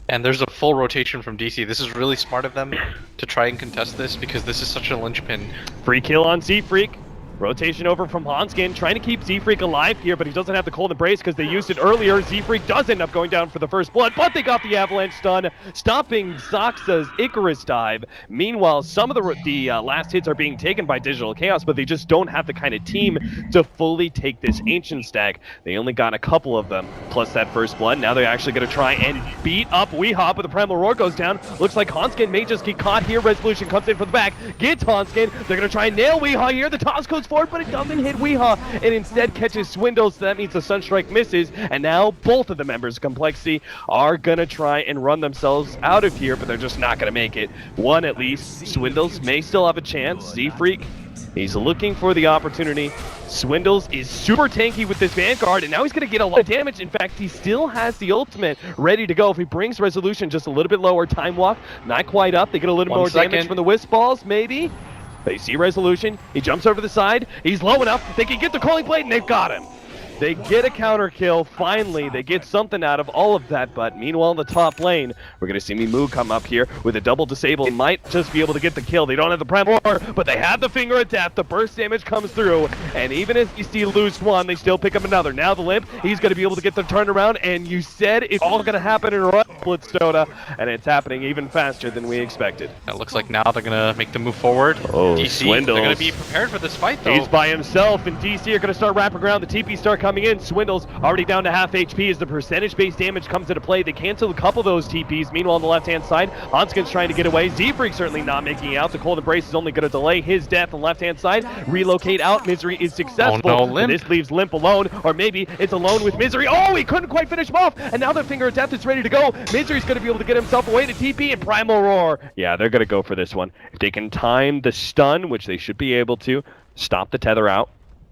And there's a full rotation from DC. This is really smart of them to try and contest this because this is such a linchpin. Free kill on Z-Freak. Rotation over from Hanskin, trying to keep Z-Freak alive here, but he doesn't have the cold embrace because they used it earlier. Z-Freak does end up going down for the first blood, but they got the avalanche stun, stopping Zoxa's Icarus dive. Meanwhile, some of the last hits are being taken by Digital Chaos, but they just don't have the kind of team to fully take this Ancient stack. They only got a couple of them, plus that first blood. Now they're actually going to try and beat up Weehaw, but the Primal Roar goes down. Looks like Hanskin may just get caught here. Resolution comes in from the back, gets Hanskin. They're going to try and nail Weehaw here. The toss goes forward, but it doesn't hit Weehaw, and instead catches Swindles, so that means the Sunstrike misses, and now both of the members of Complexity are gonna try and run themselves out of here, but they're just not gonna make it. One at least. Swindles may still have a chance. Z-Freak, he's looking for the opportunity. Swindles is super tanky with this Vanguard, and now he's gonna get a lot of damage. In fact, he still has the ultimate ready to go. If he brings Resolution just a little bit lower, Time Walk, not quite up. They get a little more damage from the Wisp Balls, maybe? They see Resolution, he jumps over the side, he's low enough, they can get the Calling Blade, and they've got him. They get a counter kill, finally, they get something out of all of that, but meanwhile in the top lane, we're gonna see Mimu come up here with a double disable. They might just be able to get the kill. They don't have the Primal Roar, but they have the Finger of Death, the burst damage comes through, and even as you see lose one, they still pick up another. Now the Limp, he's gonna be able to get the turnaround, and you said it's all gonna happen in Blitz Dota, and it's happening even faster than we expected. It looks like now they're gonna make the move forward. Oh, DC, Swindles. they're gonna be prepared for this fight though. He's by himself, and DC are gonna start wrapping around. The TP start coming in. Swindles already down to half HP as the percentage-based damage comes into play. They cancel a couple of those TPs. Meanwhile, on the left-hand side, Hanskin's trying to get away. Z-Freak certainly not making it out. The Cold Embrace is only going to delay his death on the left-hand side. Relocate out. Misery is successful. Oh no, Limp. This leaves Limp alone, or maybe it's alone with Misery. Oh, he couldn't quite finish him off, and now the Finger of Death is ready to go. Misery's going to be able to get himself away to TP and Primal Roar. Yeah, they're going to go for this one. If they can time the stun, which they should be able to, stop the tether out.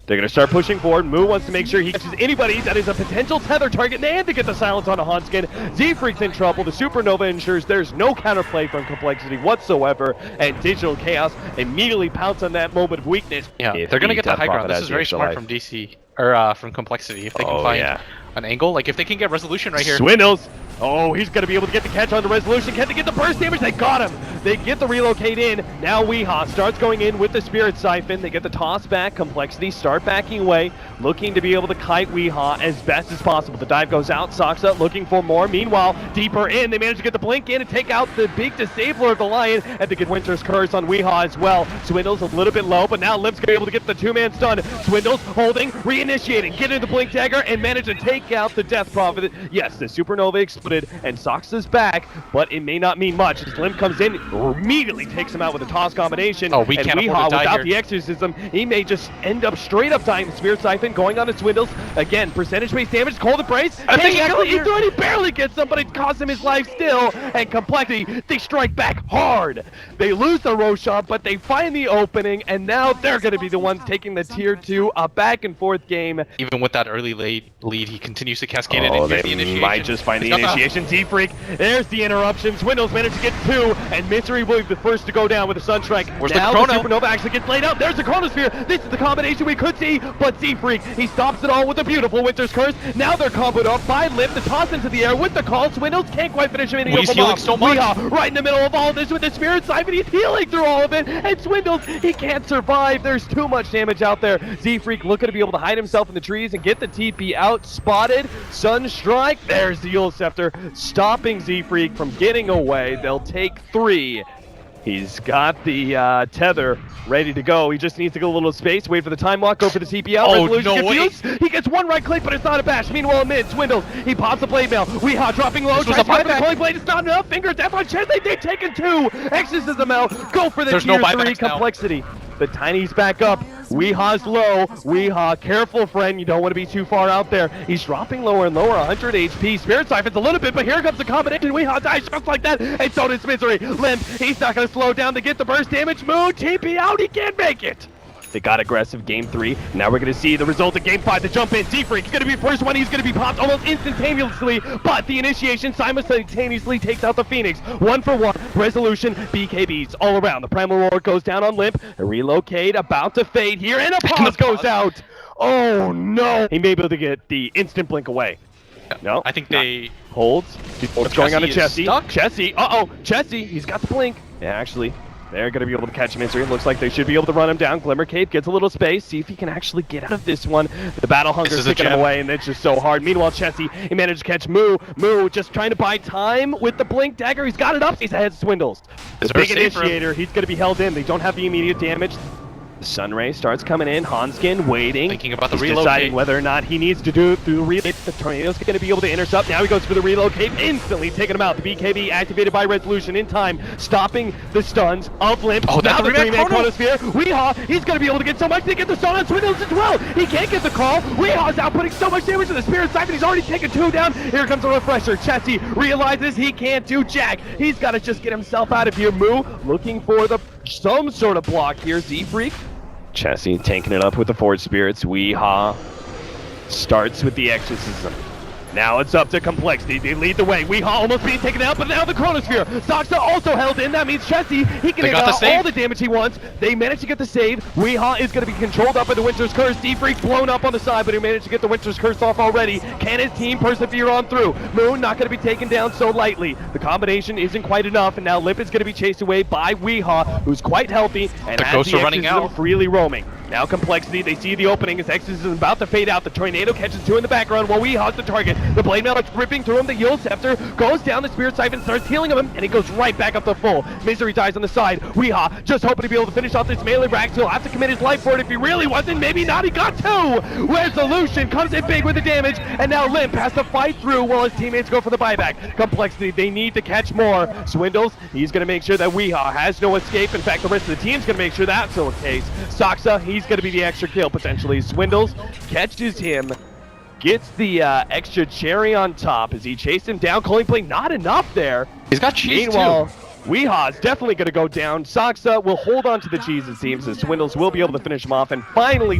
They're going to start pushing forward. Moo wants to make sure he catches anybody that is a potential tether target, and they get the silence on a Hanskin. Z-Freak's in trouble. The Supernova ensures there's no counterplay from Complexity whatsoever, and Digital Chaos immediately pounce on that moment of weakness. Yeah, they're going to get the high ground. This is very smart from DC, or from Complexity, if they can find an angle. Like, if they can get Resolution right here. Swindles! Oh, he's going to be able to get the catch on the Resolution. Can they get the burst damage? They got him! They get the relocate in. Now Weehaw starts going in with the Spirit Siphon. They get the toss back. Complexity start backing away, looking to be able to kite Weehaw as best as possible. The dive goes out. Soxa looking for more. Meanwhile, deeper in, they manage to get the blink in and take out the big disabler of the Lion, and they get Winter's Curse on Weehaw as well. Swindles a little bit low, but now Limp's going to be able to get the two-man stun. Swindles holding, reinitiating, getting the blink dagger, and manage to take out the Death Prophet. Yes, the Supernova exploded, and Soxa's back, but it may not mean much as Limp comes in, immediately takes him out with a toss combination. Oh, we can't Weehaw, afford to die without here. the exorcism, he may just end up straight up dying. The Spirit Siphon going on to Swindles. Again, percentage-based damage, Cold Embrace. I think he barely gets him, but it costs him his life still. And Complexity, they strike back hard. They lose the Roshan, but they find the opening, and now they're going to be the ones taking the tier 2, a back-and-forth game. Even with that early lead, he continues to cascade it Oh, into they the initiation. might just find the initiation. Z-Freak, there's the interruption. Swindles managed to get 2, and Misery will be the first to go down with a Sunstrike. Where's now the Chrono? Supernova actually gets laid out. There's the Chronosphere. This is the combination we could see, but Z-Freak, he stops it all with a beautiful Winter's Curse. Now they're comboed up by Limp. The toss into the air with the call. Swindles can't quite finish him in. He's healing so much. Weehaw, right in the middle of all this with the Spirit Siphon. He's healing through all of it, and Swindles, he can't survive. There's too much damage out there. Z-Freak looking to be able to hide himself in the trees and get the TP out. Spotted. Sunstrike. There's the Eul Scepter, stopping Z-Freak from getting away. They'll take 3. He's got the tether ready to go. He just needs to go a little space, wait for the time walk, go for the TP out. Oh, Resolution no way. confused. He gets one right click, but it's not a bash. Meanwhile, mid, Swindles, he pops the blade mail. Weehaw dropping low, tries to find the calling blade. It's not enough. Finger death on Chen. They've taken 2. Exorcism out. Go for the There's tier no 3 buybacks now. Complexity. The Tiny's back up. Weehaw's low. Weehaw, careful, friend. You don't want to be too far out there. He's dropping lower and lower, 100 HP. Spirit Siphon's a little bit, but here comes the combination. Weehaw dies just like that, and so does Misery. Limp, he's not going to slow down to get the burst damage. Moon, TP out, he can't make it. They got aggressive game 3. Now we're going to see the result of game 5. The jump in. Z-Freak is going to be first one. He's going to be popped almost instantaneously, but the initiation simultaneously takes out the Phoenix. 1 for 1. Resolution, BKBs all around. The Primal Roar goes down on Limp. A relocate about to fade here, and a pause goes out. Oh no! He may be able to get the instant blink away. No, I think they Holds. What's going on to Chessie? Stuck? Chessie. Uh-oh. Chessie. He's got the blink. Yeah, actually, they're going to be able to catch him. It looks like they should be able to run him down. Glimmer Cape gets a little space. See if he can actually get out of this one. The battle hunger is taking him away, and it's just so hard. Meanwhile, Chessie, he managed to catch Moo. Moo just trying to buy time with the blink dagger. He's got it up. He's ahead Swindles. The big initiator. He's going to be held in. They don't have the immediate damage. The Sunray starts coming in. Hanskin waiting. Thinking about the He's relocate. deciding whether or not he needs to do it through the relocate. The Tornado's going to be able to intercept. Now he goes for the relocate. Instantly taking him out. The BKB activated by Resolution in time. Stopping the stuns of Limp. Oh, now that's the three-man Chronosphere. Weehaw, he's going to be able to get so much to get the stun on Swindles as well. He can't get the call. Weehaw's outputting so much damage to the Spirit Siphon. He's already taken 2 down. Here comes a refresher. Chessie realizes he can't do jack. He's got to just get himself out of here. Moo looking for some sort of block here. Z-Freak. Chessie tanking it up with the Forge Spirits. Weehaw starts with the Exorcism. Now it's up to Complexity. They lead the way. Weehaw almost being taken out, but now the Chronosphere. Saksa also held in. That means Chessie, he can get all the damage he wants. They managed to get the save. Weehaw is going to be controlled up by the Winter's Curse. D-Freak blown up on the side, but he managed to get the Winter's Curse off already. Can his team persevere on through? Moon not going to be taken down so lightly. The combination isn't quite enough, and now Lip is going to be chased away by Weehaw, who's quite healthy, and the ghosts are running out. Freely roaming. Now Complexity, they see the opening. His Exorcism is about to fade out. The Tornado catches 2 in the background while Weehaw's the target. The Blade Mail is ripping through him. The Yield Scepter goes down. The Spirit Siphon starts healing him, and he goes right back up to full. Misery dies on the side. Weehaw just hoping to be able to finish off this melee rack. So he'll have to commit his life for it if he really wasn't. Maybe not. He got 2. Resolution comes in big with the damage, and now Limp has to fight through while his teammates go for the buyback. Complexity, they need to catch more. Swindles, he's going to make sure that Weehaw has no escape. In fact, the rest of the team's going to make sure that's the case. Saksa, he's going to be the extra kill potentially. Swindles catches him, gets the extra cherry on top as he chased him down. Calling play not enough there. He's got cheese Meanwhile, too. Weehaw's definitely going to go down. Saksa will hold on to the cheese, it seems, as Swindles will be able to finish him off. And finally,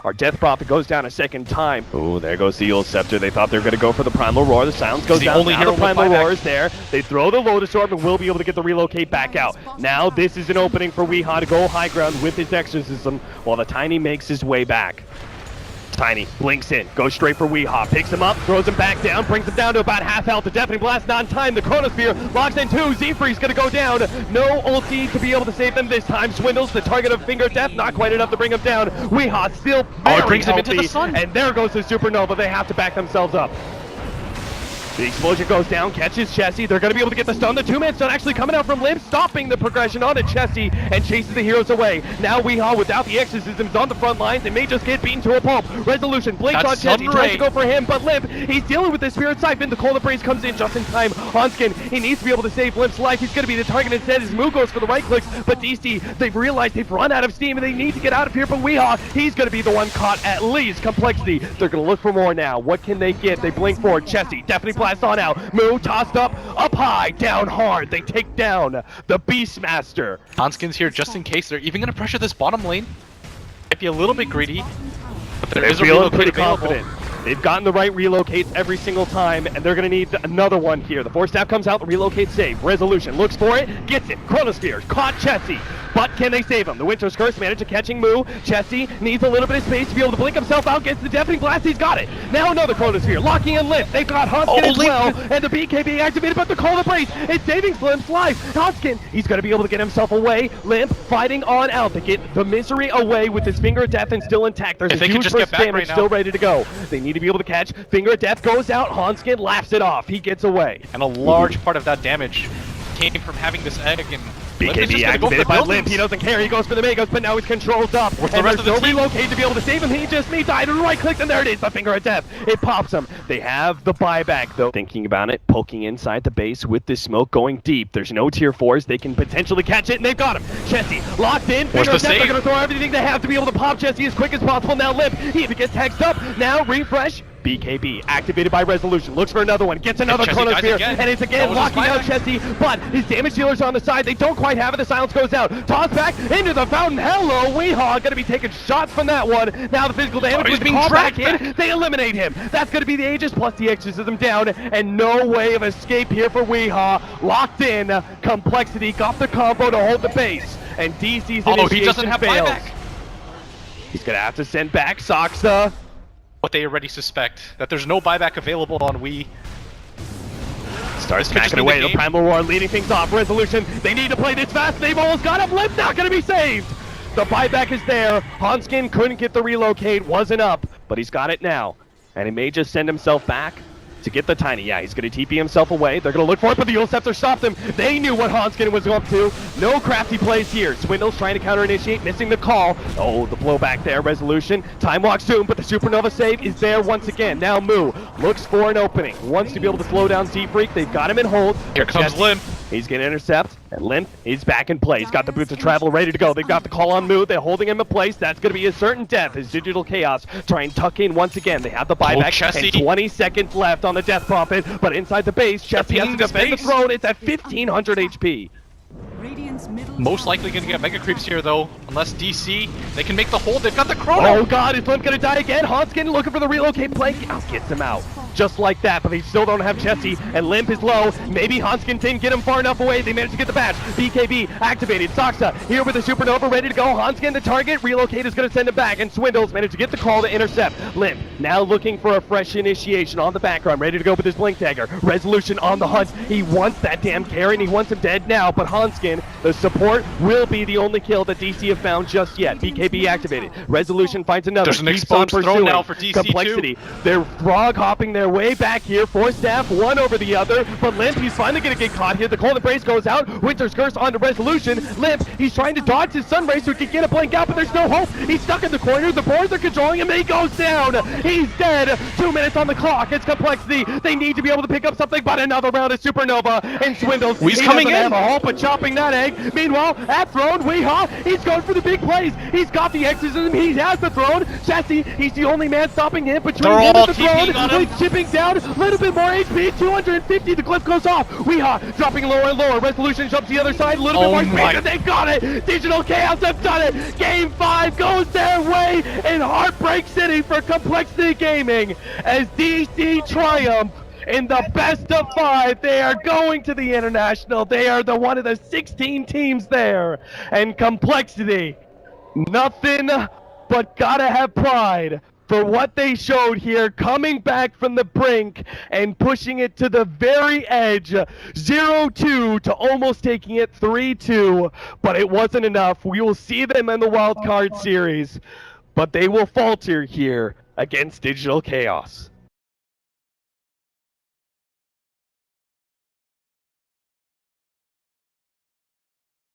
our Death Prophet goes down a second time. Ooh, there goes the Yield Scepter. They thought they were going to go for the Primal Roar. The silence goes down. Now the Primal Roar is there. They throw the Lotus Orb and will be able to get the relocate back out. Now this is an opening for Weehaw to go high ground with his Exorcism while the Tiny makes his way back. Tiny blinks in, goes straight for Weehaw, picks him up, throws him back down, brings him down to about half health. The Deafening Blast not in time. The Chronosphere locks in 2. Z-Freak's gonna go down. No ulti to be able to save them this time. Swindles, the target of Finger Death, not quite enough to bring him down. Weehaw still very brings him healthy, into the sun. and there goes the Supernova. They have to back themselves up. The explosion goes down, catches Chessie. They're going to be able to get the stun. The 2-man stun actually coming out from Limp, stopping the progression onto Chessie and chases the heroes away. Now Weehaw, without the exorcisms on the front lines, they may just get beaten to a pulp. Resolution blinks on Chessie, tries to go for him, but Limp, he's dealing with the Spirit Siphon. The cold embrace comes in just in time. Hanskin, he needs to be able to save Limp's life. He's going to be the target instead. His move goes for the right clicks, but DC, they've realized they've run out of steam and they need to get out of here. But Weehaw, he's going to be the one caught at least. Complexity, they're going to look for more now. What can they get? They blink forward. Chessie, definitely blast on out. Tossed up high, down hard. They take down the Beastmaster. Hanskin's here just in case. They're even going to pressure this bottom lane. Might be a little bit greedy, but there is a relocate pretty available. confident. They've gotten the right relocates every single time, and they're going to need another one here. The Force Staff comes out, the relocate save. Resolution looks for it, gets it. Chronosphere caught Chessie, but can they save him? The Winter's Curse managed to catching Moo. Chessie needs a little bit of space to be able to blink himself out, gets the Deafening Blast, he's got it. Now another Chronosphere, locking in Limp. They've got Hanskin as well, and the BKB activated, but the cold embrace, it's saving Limp's life. Hanskin, he's going to be able to get himself away. Limp fighting on out to get the Misery away with his Finger of Death and still intact. There's a huge burst damage still ready to go. They need to be able to catch. Finger of Death goes out, Hanskin laughs it off. He gets away. And a large part of that damage came from having this egg, and BKB activated by Limp. He doesn't care. He goes for the Magos, but now he's controlled up. What's and the rest there's of the no relocate to be able to save him. He just died and right clicks, and there it is. The Finger of Death. It pops him. They have the buyback, though. Thinking about it, poking inside the base with this smoke going deep. There's no tier 4s. They can potentially catch it, and they've got him. Chessie locked in. Finger of Death. They're going to throw everything they have to be able to pop Chessie as quick as possible. Now Limp, he even gets hexed up. Now refresh. BKB activated by Resolution, looks for another one, gets another Chronosphere, and it's again locking out Chessie, but his damage dealers on the side, they don't quite have it, the silence goes out, toss back into the fountain. Hello, Weehaw, gonna be taking shots from that one. Now the physical damage is being called back in, they eliminate him. That's gonna be the Aegis plus the Exorcism down, and no way of escape here for Weehaw. Locked in, Complexity got the combo to hold the base, and DC's initiation fails. He's gonna have to send back Saksa. What they already suspect, that there's no buyback available on Wii. Starts smacking away. The Primal Roar leading things off. Resolution, they need to play this fast. They've almost got him. Limp not going to be saved. The buyback is there. Hanskin couldn't get the relocate. Wasn't up, but he's got it now. And he may just send himself back to get the Tiny. Yeah, he's going to TP himself away. They're going to look for it, but the Ulceptor stopped them. They knew what Hanskin was up to. No crafty plays here. Swindle's trying to counter-initiate, missing the call. Oh, the blowback there. Resolution. Time walk soon, but the Supernova save is there once again. Now Moo looks for an opening. Wants to be able to slow down Z-Freak. They've got him in hold. Here comes Limp. He's going to intercept, and Limp is back in play. He's got the boots of travel ready to go. They've got the call on Moo. They're holding him in place. That's going to be a certain death as Digital Chaos try and tuck in once again. They have the buyback, and 20 seconds left on the Death Prophet, but inside the base, Chessie has to defend the throne. It's at 1500 HP. Most likely going to get Mega Creeps here, though. Unless DC, they can make the hold. They've got the Chrono. Oh, God, is Limp going to die again? Hanskin looking for the relocate play. Gets him out. Just like that, but they still don't have Chessie, and Limp is low. Maybe Hanskin didn't get him far enough away. They managed to get the badge. BKB activated. Soxa here with the Supernova ready to go. Hanskin the target. Relocate is going to send him back, and Swindles managed to get the call to intercept. Limp now looking for a fresh initiation on the background, ready to go with his Blink Dagger. Resolution on the hunt. He wants that damn carry, and he wants him dead now, but Hanskin, the support, will be the only kill that DC have found just yet. BKB activated. Resolution finds another. There's an exposed throne now for DC Complexity. They're frog hopping their way back here. Four staff, one over the other, but Limp, he's finally going to get caught here. The Cold Embrace goes out. Winter's Curse onto Resolution. Limp, he's trying to dodge his Sunray so he can get a blink out, but there's no hope. He's stuck in the corner. The boards are controlling him. He goes down. He's dead. 2 minutes on the clock. It's Complexity. They need to be able to pick up something, but another round of Supernova and Swindles. He's coming in. Have a hope of chopping that egg. Meanwhile, at Throne, he's going for the big plays. He's got the exorcism. He has the Throne. Chessie, he's the only man stopping him between him and the Throne. He's chipping down. A little bit more HP. 250. The cliff goes off. Dropping lower and lower. Resolution jumps the other side. A little bit more speed, and they've got it. Digital Chaos have done it. Game 5 goes their way in Heartbreak City for Complexity Gaming as DC triumph. In the best of 5, they are going to the International. They are one of the 16 teams there. And Complexity, nothing but gotta have pride for what they showed here, coming back from the brink and pushing it to the very edge. 0-2 to almost taking it 3-2, but it wasn't enough. We will see them in the Wild Card Series, but they will falter here against Digital Chaos.